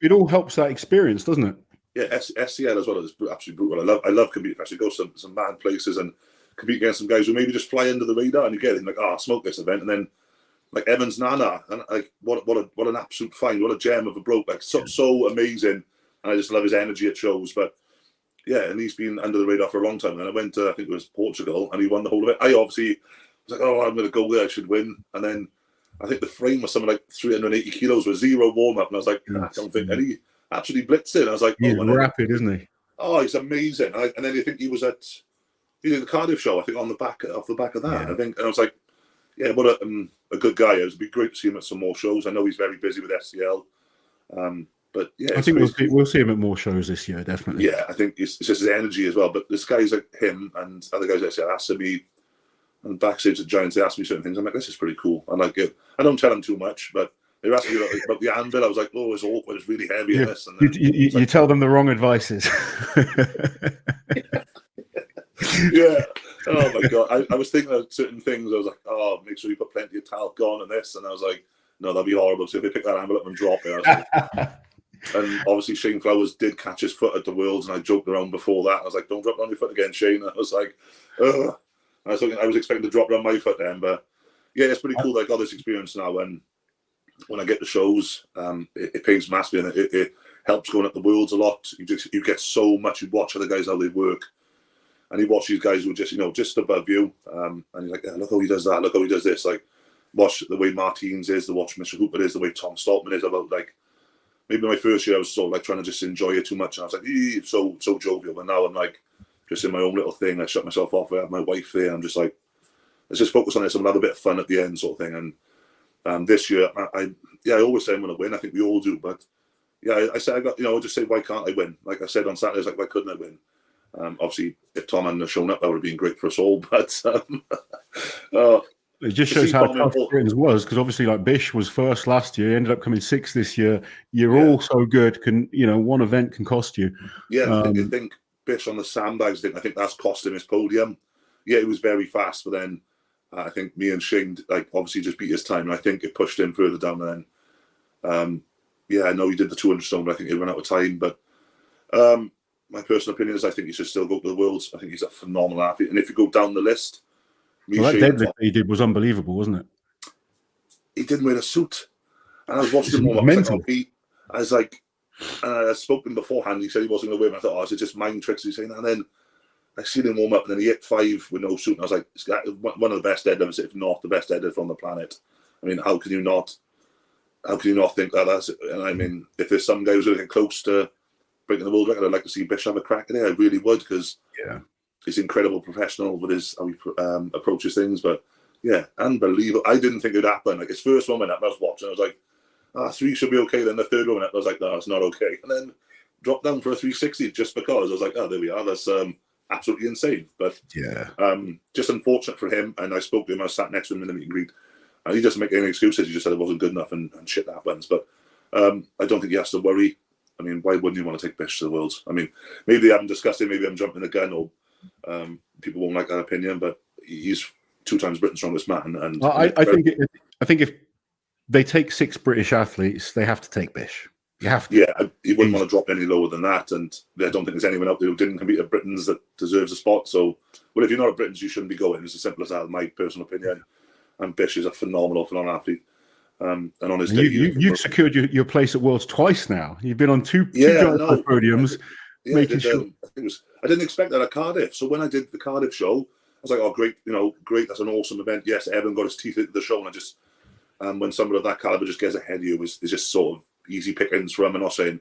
it all helps that experience, doesn't it? Yeah, SCL as well is absolutely brutal. I love competing. Actually, go to some mad places and compete against some guys who maybe just fly under the radar, and you get it like, oh, smoke this event, and then like Evans Nana, and like what an absolute find, what a gem of a bloke, like so amazing, and I just love his energy at shows. But yeah, and he's been under the radar for a long time. And I went to, I think it was Portugal, and he won the whole of it. I obviously was like, oh, I'm going to go there, I should win. And then I think the frame was something like 380 kilos with zero warm up, and I was like, I don't think any. Absolutely blitzed in. I was like, he's rapid, isn't he? Oh, he's amazing. And then you think he was at the Cardiff show, I think, off the back of that. Yeah. I think, and I was like, yeah, what a good guy. It would be great to see him at some more shows. I know he's very busy with SCL, but yeah, I think we'll see him at more shows this year, definitely. Yeah, I think it's just his energy as well. But this guy's like him and other guys at SCL asked me, and backstage at Giants, they asked me certain things. I'm like, this is pretty cool. And like, I don't tell them too much, but they were asking me about the anvil. I was like, oh, it's awkward. It's really heavy in this. And then you tell them the wrong advices. Yeah. Oh, my God. I was thinking of certain things. I was like, oh, make sure you put plenty of talc on and this. And I was like, no, that'd be horrible. So if they pick that anvil up and drop it. And obviously Shane Flowers did catch his foot at the Worlds, and I joked around before that. I was like, don't drop it on your foot again, Shane. I was like, ugh. I was expecting to drop it on my foot then. But yeah, it's pretty cool that I got this experience now. When I get the shows, it pays massively, and it helps going at the Worlds a lot. You get so much. You watch other guys how they work, and you watch these guys who are just above you, and you're like, yeah, look how he does that, look how he does this. Like, watch the way Martins is, the watch Mr. Hooper is, the way Tom Stoltman is. About like, maybe my first year I was sort of like trying to just enjoy it too much, and I was like, so jovial. But now I'm like just in my own little thing. I shut myself off. I have my wife there. I'm just like, let's just focus on this and have a bit of fun at the end, sort of thing. And this year, I always say I'm going to win. I think we all do, but yeah, I said I just say, why can't I win? Like I said on Saturday, like, why couldn't I win? Obviously, if Tom hadn't shown up, that would have been great for us all. But it just shows how tough Britain's was, because obviously, like, Bish was first last year, ended up coming sixth this year. You're all so good. One event can cost you. Yeah, I think Bish on the sandbags, I think that's cost him his podium. Yeah, he was very fast, but then I think me and Shane, like, obviously just beat his time, and I think it pushed him further down. And then, I know he did the 200 stone, but I think he ran out of time. But my personal opinion is I think he should still go to the Worlds. I think he's a phenomenal athlete. And if you go down the list, that deadlift he did was unbelievable, wasn't it? He didn't wear a suit. And I was watching him warm up. I was like, I spoke to him beforehand. He said he wasn't going to wear him. I thought, oh, is it just mind tricks? He's saying that. And then I seen him warm up, and then he hit 5 with no suit. And I was like, it's one of the best deadlifts, if not the best deadlift on the planet. I mean, how can you not think that? That's it? And I mean, if there's some guy who's looking close to breaking the world record, I'd like to see Bish have a crack at it. I really would, because he's incredible professional with how he approaches things. But yeah, unbelievable. I didn't think it would happen. Like, his first one went up, I was watching, I was like, 3 should be okay. Then the third one went up, I was like, no, it's not okay. And then dropped down for a 360 just because. I was like, oh, there we are. That's absolutely insane. But just unfortunate for him. And I spoke to him, I was sat next to him in the meet and greet, and he doesn't make any excuses. He just said it wasn't good enough, and shit happens. But I don't think he has to worry. I mean, why wouldn't you want to take Bish to the Worlds? I mean, maybe they haven't discussed it, maybe I'm jumping the gun, or people won't like that opinion, but he's 2 times Britain's strongest man. And I think if they take 6 British athletes, they have to take Bish. You have to. Yeah, you wouldn't want to drop any lower than that. And I don't think there's anyone out there who didn't compete at Britain's that deserves a spot. So, well, if you're not at Britain's, you shouldn't be going. It's as simple as that, in my personal opinion. And Bish is a phenomenal athlete. And on his day, you've secured your place at Worlds twice now. You've been on two podiums. I didn't expect that at Cardiff. So when I did the Cardiff show, I was like, oh, great, great. That's an awesome event. Yes, Evan got his teeth into the show. And when someone of that caliber just gets ahead of you, is just sort of easy pickings for him. I'm not saying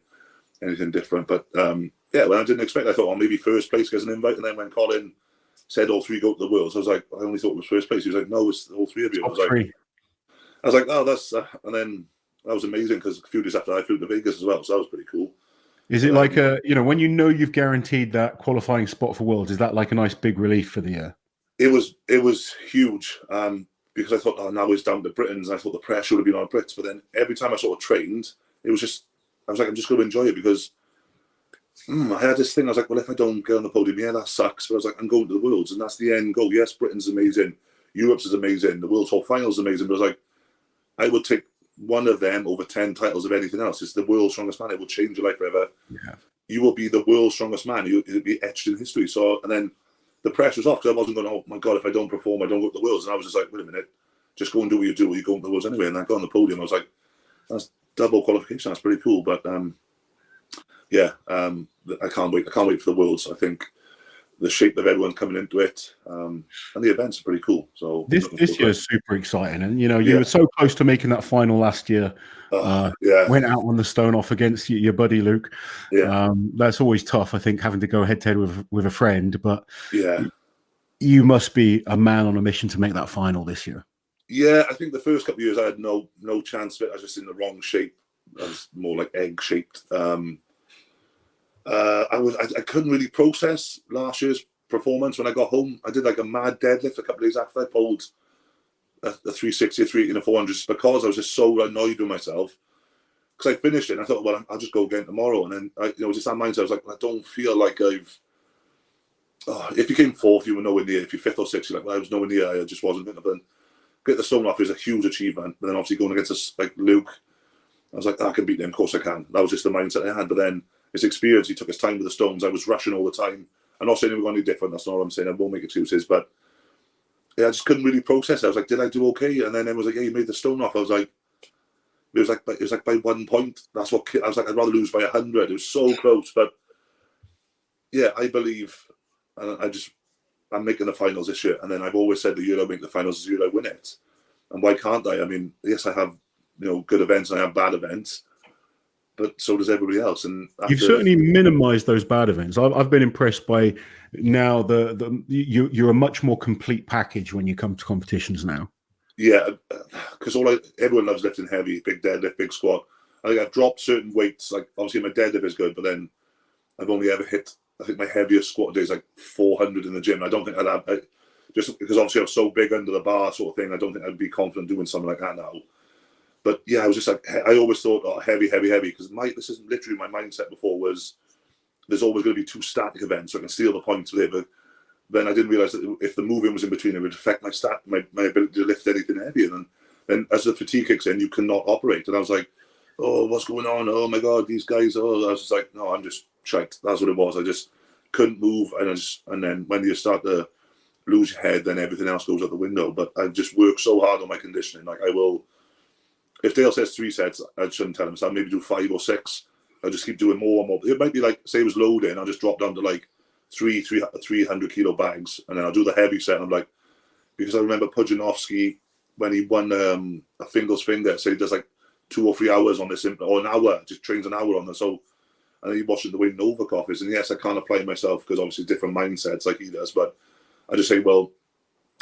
anything different. But when I didn't expect, I thought, oh, maybe first place gets an invite. And then when Colin said all three go to the Worlds, I was like, I only thought it was first place. He was like, no, it's all three of you. I was like, oh, that's, and then that was amazing because a few days after I flew to Vegas as well. So that was pretty cool. Is it like when you've guaranteed that qualifying spot for Worlds, is that like a nice big relief for the year? It was huge because I thought, oh, now it's down to Britain's. And I thought the pressure would have been on Brits. But then every time I sort of trained, it was just, I was like, I'm just going to enjoy it because I had this thing. I was like, well, if I don't get on the podium, yeah, that sucks. But I was like, I'm going to the Worlds and that's the end goal. Yes, Britain's amazing. Europe's is amazing. The World Tour Final is amazing. But I was like, I would take one of them over 10 titles of anything else. It's the world's strongest man. It will change your life forever. Yeah. You will be the world's strongest man. You'll be etched in history. So, and then the pressure was off because I wasn't going, oh my God, if I don't perform, I don't go to the Worlds. And I was just like, wait a minute, just go and do what you do. You go to the Worlds anyway. And I got on the podium. I was like, that's double qualification. That's pretty cool. But I can't wait. I can't wait for the Worlds. I think the shape of everyone coming into it, and the events are pretty cool. So this year is super exciting, and you were so close to making that final last year. Went out on the stone off against your buddy Luke. That's always tough. I think having to go head to head with a friend, but you must be a man on a mission to make that final this year. Yeah, I think the first couple of years I had no chance of it. I was just in the wrong shape. I was more like egg shaped. I couldn't really process last year's performance. When I got home, I did like a mad deadlift a couple of days after. I pulled a 360, a 380, and a 400 just because I was just so annoyed with myself. Because I finished it and I thought, well, I'll just go again tomorrow. And then, just that mindset, I was like, I don't feel like I've... if you came fourth, you were nowhere near. If you're fifth or sixth, you're like, well, I was nowhere near. I just wasn't. But then get the stone off is a huge achievement. But then obviously going against like Luke, I was like, I can beat them. Of course I can. That was just the mindset I had. But then his experience, he took his time with the stones. I was rushing all the time. I'm not saying it was going to be different. That's not what I'm saying. I won't make excuses. But I just couldn't really process it. I was like, did I do okay? And then it was like, yeah, you made the stone off. I was like, it was like by 1 point. That's what I was like. I'd rather lose by 100. It was so close. But yeah, I believe, and I'm making the finals this year. And then I've always said the year I make the finals is the year I win it. And why can't I? I mean, yes, I have good events and I have bad events. But so does everybody else. And you've certainly minimised those bad events. I've been impressed by now you're a much more complete package when you come to competitions now. Yeah, because everyone loves lifting heavy, big deadlift, big squat. I think I've dropped certain weights. Like obviously my deadlift is good, but then I've only ever hit. I think my heaviest squat day is like 400 in the gym. I don't think I'd have just because obviously I was so big under the bar sort of thing. I don't think I'd be confident doing something like that now. But yeah, I was just like, I always thought, oh, heavy, because this is literally my mindset before was there's always going to be two static events, so I can steal the points with it. But then I didn't realize that if the moving was in between, it would affect my ability to lift anything heavier. And then as the fatigue kicks in, you cannot operate. And I was like, oh, what's going on? Oh my God, these guys. Oh, I was just like, no, I'm just shite. That's what it was. I just couldn't move. And then when you start to lose your head, then everything else goes out the window. But I've just worked so hard on my conditioning. Like I will. If Dale says 3 sets, I shouldn't tell him. So I'll maybe do 5 or 6. I'll just keep doing more and more. It might be like, say it was loading, I'll just drop down to like 300 kilo bags. And then I'll do the heavy set. And I'm like, because I remember Pudzianowski, when he won a Fingal's Finger, so he does like 2 or 3 hours on this, or an hour, just trains an hour on this. So, and then he watches the way Novikov is. And yes, I can't apply myself because obviously different mindsets like he does. But I just say, well,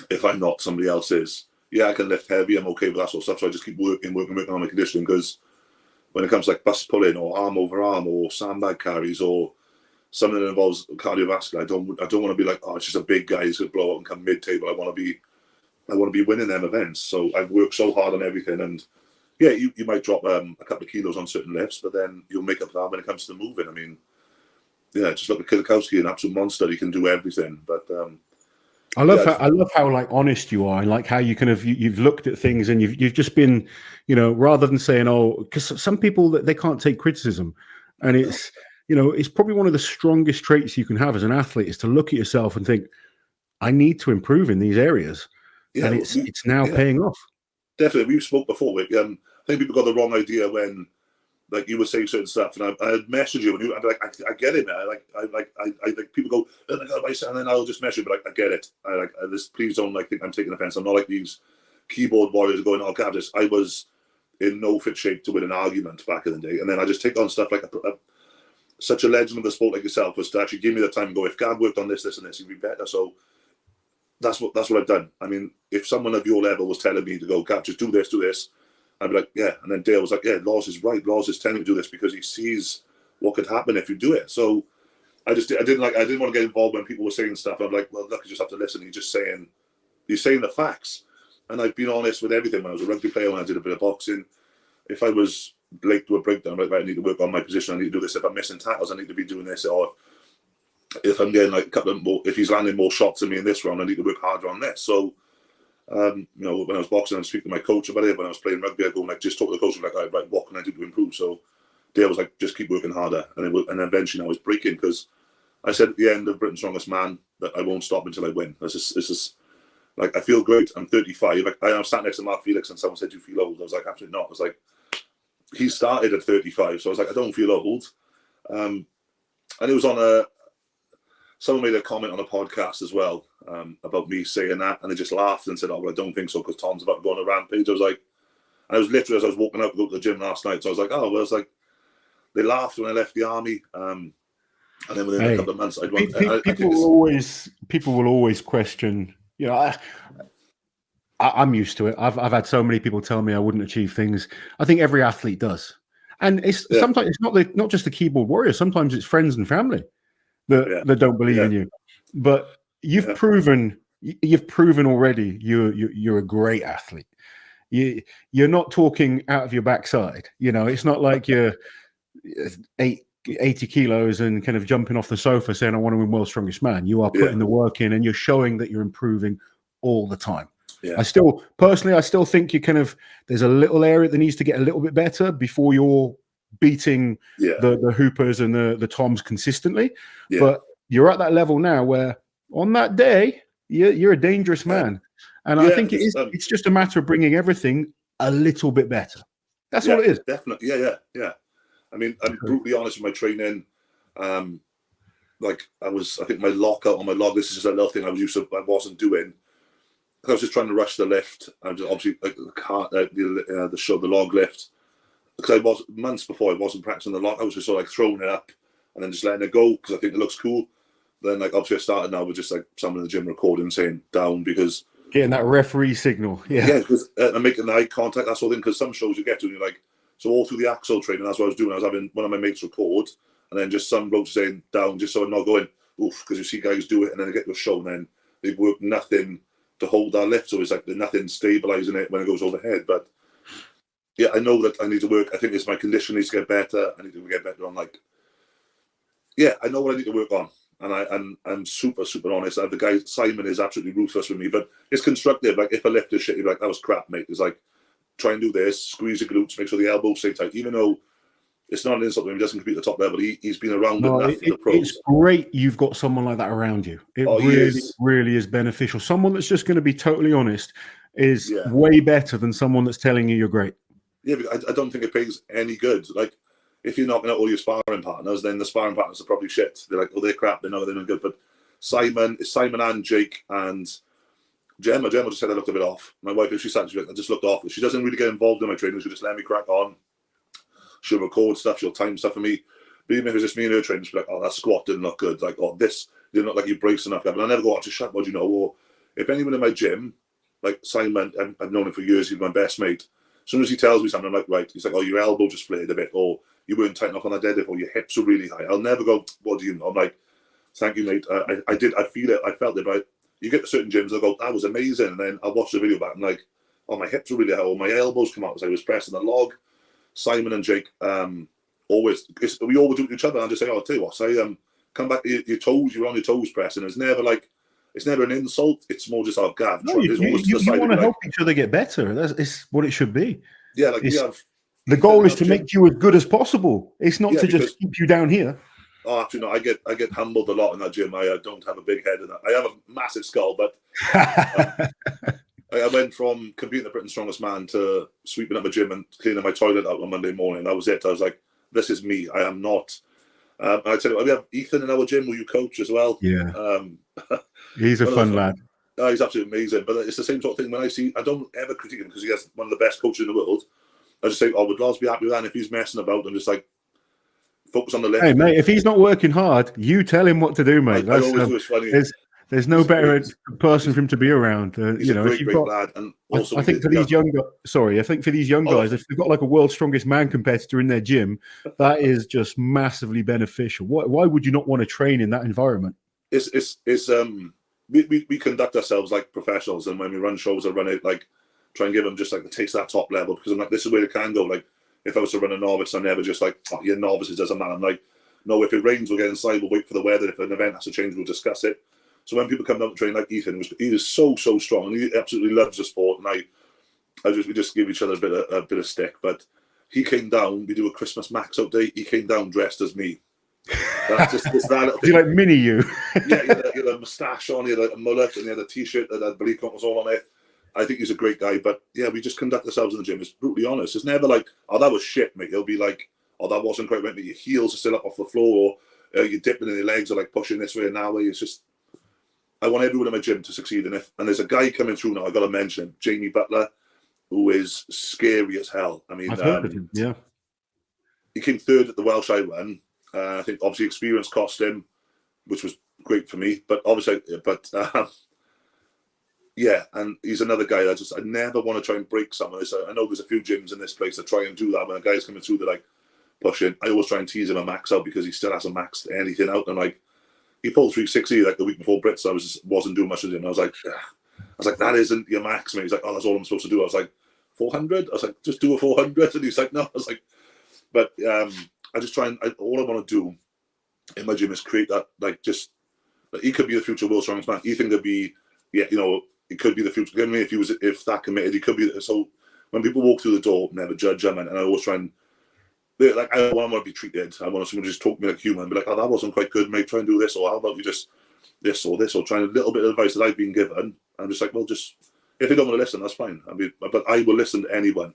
if I'm not, somebody else is. Yeah, I can lift heavy. I'm okay with that sort of stuff. So I just keep working on my conditioning because when it comes to like bus pulling or arm over arm or sandbag carries or something that involves cardiovascular, I don't want to be like, oh, it's just a big guy who's going to blow out and come mid-table. I want to be winning them events. So I've worked so hard on everything. And yeah, you might drop a couple of kilos on certain lifts, but then you'll make up for that when it comes to the moving. I mean, yeah, just look at Kilikowski, an absolute monster. He can do everything. But I love how like honest you are, and like how you kind of you've looked at things, and you've just been, rather than saying, oh, because some people that they can't take criticism, and it's it's probably one of the strongest traits you can have as an athlete is to look at yourself and think, I need to improve in these areas, and it's now paying off. Definitely, we've spoke before. I think people got the wrong idea when, like, you were saying certain stuff, and I'd message you, and I'd be like, I get it, man. I like people go, oh my God, and then I'll just message you, but like, I get it. Please don't think I'm taking offense. I'm not like these keyboard warriors going, oh God, I was in no fit shape to win an argument back in the day, and then I just take on stuff like such a legend of the sport like yourself was to actually give me the time and go, if God worked on this, and this, he'd be better. So that's what I've done. I mean, if someone of your level was telling me to go, God, just do this. I'd be like, yeah. And then Dale was like, yeah, Laws is right. Laws is telling me to do this because he sees what could happen if you do it. So I didn't want to get involved when people were saying stuff. I'm like, well, look, you just have to listen. He's saying the facts. And I've been honest with everything. When I was a rugby player, when I did a bit of boxing, if I was late to a breakdown, I'm like, right, I need to work on my position. I need to do this. If I'm missing tackles, I need to be doing this. Or if I'm getting like a couple of more, if he's landing more shots than me in this round, I need to work harder on this. So when I was boxing, I'd speak to my coach about it. When I was playing rugby, I'd go and just talk to the coach and right, what can I do to improve? So Dale was like, just keep working harder. And eventually I was breaking because I said at the end of Britain's Strongest Man that I won't stop until I win. It's just like, I feel great. I'm 35. Like, I sat next to Mark Felix and someone said, do you feel old? I was like, absolutely not. I was like, he started at 35. So I was like, I don't feel old. And it was on someone made a comment on a podcast as well about me saying that, and they just laughed and said, oh, well, I don't think so because Tom's about to go on a rampage. I was like, and I was literally, as I was walking out to go to the gym last night, so I was like, oh, well, it's like, they laughed when I left the army, and then within a couple of months, people will always question, I'm used to it. I've had so many people tell me I wouldn't achieve things. I think every athlete does. And sometimes it's not just the keyboard warrior, sometimes it's friends and family that don't believe in you. But you've proven already you're a great athlete. You're not talking out of your backside. It's not like you're 80 kilos and kind of jumping off the sofa saying I want to win World's Strongest Man. You are putting the work in and you're showing that you're improving all the time. Yeah. I still think you there's a little area that needs to get a little bit better before you're beating the Hoopers and the Toms consistently. Yeah. But you're at that level now where on that day you're a dangerous man. And I think it's just a matter of bringing everything a little bit better. That's all it is. Definitely. Yeah. I mean, I'm brutally honest with my training. I think my lockout on my log, this is just a little thing I wasn't doing. I was just trying to rush the lift. I was obviously the log lift. Because months before I wasn't practicing the log. I was just sort of throwing it up and then just letting it go because I think it looks cool. Then obviously I started now with just someone in the gym recording saying down because getting that referee signal. Yeah, because I'm making the eye contact, that sort of thing. Because some shows you get to and you're so all through the axle training, that's what I was doing. I was having one of my mates record and then just some blokes saying down just so I'm not going oof, because you see guys do it and then they get to a show and then they work nothing to hold that lift, so it's there's nothing stabilizing it when it goes overhead. But yeah, I know that I need to work. I think it's my condition needs to get better. I need to get better on I know what I need to work on, and I'm super honest. The guy Simon is absolutely ruthless with me, but it's constructive. If I lift this shit, he'd be like, "That was crap, mate." It's try and do this, squeeze your glutes, make sure the elbows stay tight, even though it's not an insult to him. He doesn't compete at the top level. He's been around enough for the pros. It's great you've got someone like that around you. It really is beneficial. Someone that's just going to be totally honest is way better than someone that's telling you you're great. Yeah, but I don't think it pays any good. If you're knocking out all your sparring partners, then the sparring partners are probably shit. They're they're crap. They're not good. But Simon and Jake and Gemma just said I looked a bit off. My wife, if she sat, I just looked off. She doesn't really get involved in my training. She'll just let me crack on. She'll record stuff. She'll time stuff for me. But even if it's just me and her training, she'll be like, "Oh, that squat didn't look good." This didn't look like you braced enough. But I never go, "To shut what you know." Or if anyone in my gym, Simon, I've known him for years. He's my best mate. As soon as he tells me something, I'm like, right. He's like, "Oh, your elbow just flared a bit," or "You weren't tight enough on that deadlift," or "Your hips are really high." I'll never go, "What do you know?" I'm like, "Thank you, mate." I did. I feel it. I felt it. But you get to certain gyms, they'll go, "That was amazing," and then I'll watch the video back. I'm like, "Oh, my hips are really high." Or my elbows come out as I was pressing the log. Simon and Jake we always do it to each other. I just say, "Oh, I'll tell you what, say come back to your toes. You're on your toes pressing." It's never it's never an insult. It's more just our Gav. No, It's always to the side. you want to Like, help each other get better. It's what it should be. yeah, like we have. The goal is to make you as good as possible. It's not to just keep you down here. Oh, actually, no. I get humbled a lot in that gym. I don't have a big head, and I have a massive skull. But I went from competing the Britain's Strongest Man to sweeping up my gym and cleaning my toilet out on Monday morning. That was it. I was like, this is me. I am not. And I tell you, we have Ethan in our gym who you coach as well. Yeah, he's a fun lad. He's absolutely amazing. But it's the same sort of thing. When I don't ever critique him because he has one of the best coaches in the world. I just say, would Lars be happy with that? And if he's messing about, I'm just like, focus on the lift. Hey, mate, if he's not working hard, you tell him what to do, mate. I always do. It's funny. There's no better person for him to be around. He's a great lad. And also I think for these young guys, if they've got like a world's strongest man competitor in their gym, that is just massively beneficial. Why would you not want to train in that environment? We conduct ourselves like professionals, and when we run shows, I run it like try and give them just like the taste of that top level, because I'm like, this is where it can go. Like if I was to run a novice, I'm never just like, oh, you're novices, doesn't matter. I'm like, no, if it rains, we'll get inside, we'll wait for the weather. If an event has to change, we'll discuss it. So when people come down to train like Ethan, he is so strong, and he absolutely loves the sport. And we just give each other a bit of stick. But he came down. We do a Christmas max out day. He came down dressed as me. That's just that little thing. Like mini you. Yeah, he had a moustache on, he had a mullet, and he had a t-shirt that had belief was all on it. I think he's a great guy, but yeah, we just conduct ourselves in the gym. It's brutally honest. It's never like, oh, that was shit, mate. It'll be like, oh, that wasn't quite right, but your heels are still up off the floor, or you're dipping in your legs, or like pushing this way and that way. It's just, I want everyone in my gym to succeed. And there's a guy coming through now, I've got to mention him, Jamie Butler, who is scary as hell. I mean, I've heard of him. Yeah, he came third at the Welsh I won. I think obviously experience cost him, which was great for me. But obviously, yeah, and he's another guy that I never want to try and break someone. I know there's a few gyms in this place that try and do that when a guy's coming through, they're like pushing. I always try and tease him a max out because he still hasn't maxed anything out. And like, he pulled 360 like the week before Brits. So I wasn't doing much with him. I was like, that isn't your max, mate. He's like, oh, that's all I'm supposed to do. I was like, 400? I was like, just do a 400. And he's like, no. I was like, but I just try and all I want to do in my gym is create that, like, just like, he could be the future world's strongest man. Ethan could be, yeah, you know, he could be the future. I mean, if that committed, he could be. So when people walk through the door, never judge them, and I always try and like, I don't want to be treated. I want someone to just talk to me like a human, be like, oh, that wasn't quite good, mate. Try and do this, or how about you just this or this, or trying a little bit of advice that I've been given. I'm just like, well, just if they don't want to listen, that's fine. I mean, but I will listen to anyone.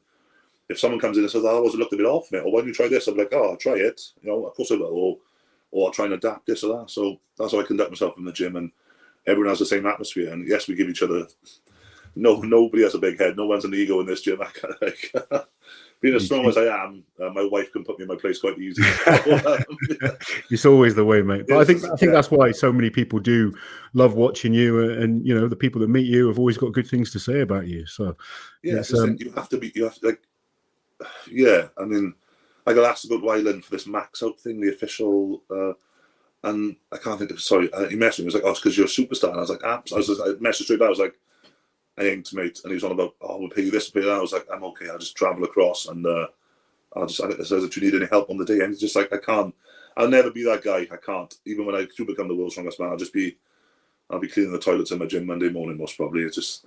If someone comes in and says, oh, that was looked a bit off, mate, or why don't you try this? I'm like, oh, I'll try it. You know, of course I will. Or I'll try and adapt this or that. So that's how I conduct myself in the gym, and everyone has the same atmosphere. And yes, we give each other. No, nobody has a big head. No one's an ego in this gym. Being as strong as I am, my wife can put me in my place quite easy. It's always the way, mate. But I think that's why so many people do love watching you, and you know, the people that meet you have always got good things to say about you. So yeah, you have to like, yeah. I mean, I got asked to go to Ireland for this max out thing, the official, and I can't think of. Sorry, he messaged me. He was like, "Oh, it's because you're a superstar." And I was like, I messaged straight back. I was like, I ain't, mate. And he was on about, oh, we'll pay you this, we'll pay you that. I was like, I'm okay. I'll just travel across, and I says, if you need any help on the day, and he's just like, I can't. I'll never be that guy. I can't. Even when I do become the world's strongest man, I'll be cleaning the toilets in my gym Monday morning, most probably. It's just,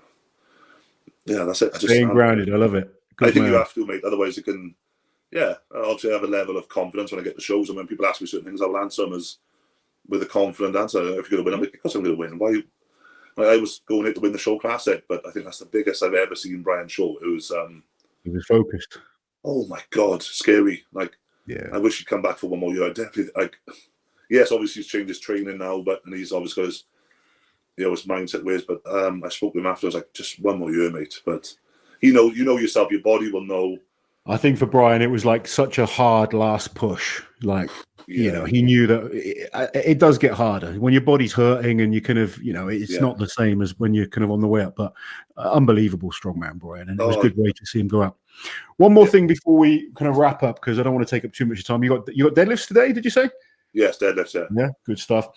yeah, that's it. Staying grounded. I love it. I think you have to, mate. Otherwise, you can. Yeah, obviously, I have a level of confidence when I get the shows, and when people ask me certain things, I'll answer them as with a confident answer. If you're going to win, I'm like, of course I'm going to win. Why? I was going in to win the Show Classic, but I think that's the biggest I've ever seen Brian Shaw. It was focused. Oh my God, scary! Like, yeah, I wish he'd come back for one more year. I definitely like. Yes, obviously he's changed his training now, and he's obviously got his mindset ways. But I spoke to him after. I was like, just one more year, mate. But you know yourself. Your body will know. I think for Brian, it was like such a hard last push. Like, yeah. You know, he knew that it does get harder when your body's hurting, and you kind of, you know, it's not the same as when you're kind of on the way up. But unbelievable strongman, Brian, and it was a good way to see him go out. One more thing before we kind of wrap up, because I don't want to take up too much time. You got deadlifts today? Did you say? Yes, deadlifts. Yeah, good stuff.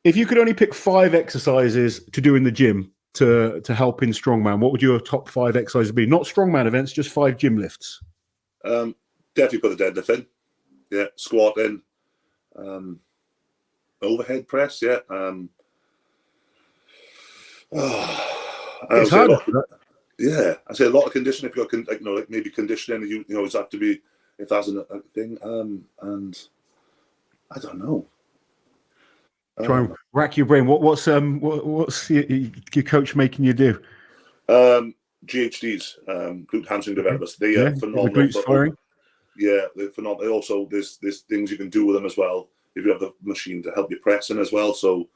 If you could only pick 5 exercises to do in the gym to help in strongman, what would your top 5 exercises be? Not strongman events, just 5 gym lifts. Definitely put the deadlift in. Yeah, squat in. Overhead press. Yeah. I It's say a hard. lot. Yeah, I say a lot of conditioning. If you're like, like maybe conditioning, you always have to be, if that's a thing. And I don't know. Try and rack your brain. What's your coach making you do? GHDs, glute hamstring developers. They are phenomenal. The glutes firing. Yeah, they're phenomenal. Also, there's things you can do with them as well if you have the machine to help you pressing as well. So,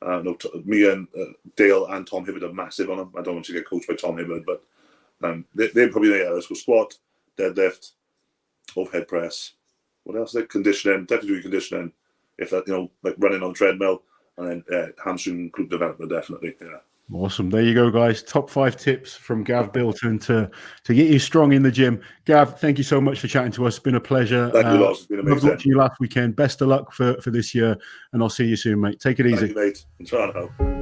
no, me and Dale and Tom Hibbard are massive on them. I don't want to get coached by Tom Hibbard, but they're probably there. Let's go squat, deadlift, overhead press. What else? Like conditioning, definitely conditioning. If that, like running on a treadmill, and then hamstring glute development, definitely. Yeah. Awesome. There you go, guys. Top 5 tips from Gav Bilton to get you strong in the gym. Gav, thank you so much for chatting to us. It's been a pleasure. Thank you, Lars. It's been amazing. Loved watching you last weekend. Best of luck for this year, and I'll see you soon, mate. Take it easy. Thank you, mate. I'm trying to help.